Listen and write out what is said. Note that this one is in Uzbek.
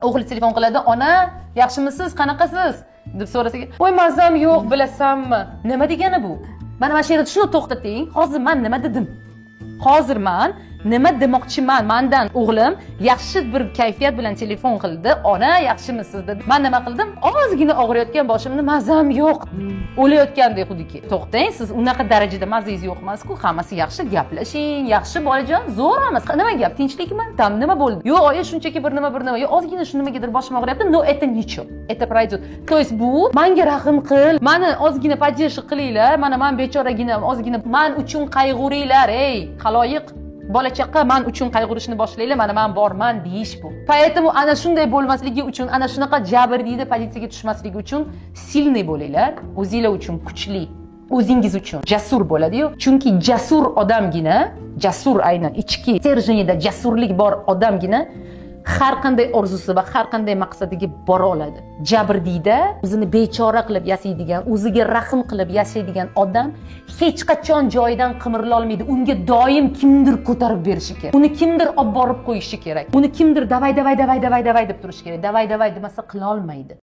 O'g'li telefon qiladi, ona yaxshimisiz, qanaqasiz deb so'rasaga, voy mazam yo'q, bilasanmi? Nima degani bu? Mana mana shu yerda shuni to'xtating. Hozir men nima dedim? Hozir men nima demoqchiman? Mendan o'g'lim yaxshi bir kayfiyat bilan telefon qildi, ona yaxshimisiz dedi. Men nima qildim? Ozgina og'riyotgan boshimni mazam yo'q, o'layotgandek xudiki. To'xtang, siz unaqa darajada mazangiz yo'q emas-ku, hammasi yaxshi, gaplashing, yaxshi bolajon, zo'r emas. Nima gap? Tinchlikmi? Tam nima bo'ldi? Yo'q, oyi shunchaki bir nima. Yo, ozgina shu nimagadir boshim og'riyapti. No, это ничего. Это пройдет. То есть bu menga rahm qil, meni ozgina поддержка qilinglar, mana men bechoragina ozgina men uchun qayg'uringlar, ey, xaloyiq. Bola chaqa men uchun qayg'urishni boshlanglar, mana men borman deyish bu. Поэтому ana shunday bo'lmasligi uchun, ana shunaqa jabrdiyda pozitsiyaga tushmasligi uchun silniy bo'linglar, o'zingizlar uchun kuchli, o'zingiz uchun jasur bo'ladi-yu. Chunki jasur odamgina, jasur aynan ichki stерженьda jasurlik bor odamgina har qanday orzusi va har qanday maqsadiga bora oladi. Jabrdiyda o'zini bechora qilib yashaydigan, o'ziga rahm qilib yashaydigan odam hech qachon joyidan qimirla olmaydi. Unga doim kimdir ko'tarib berishi kerak. Uni kimdir olib borib qo'yishi kerak. Uni kimdir davay deb turishi kerak. Davay demasa qila olmaydi.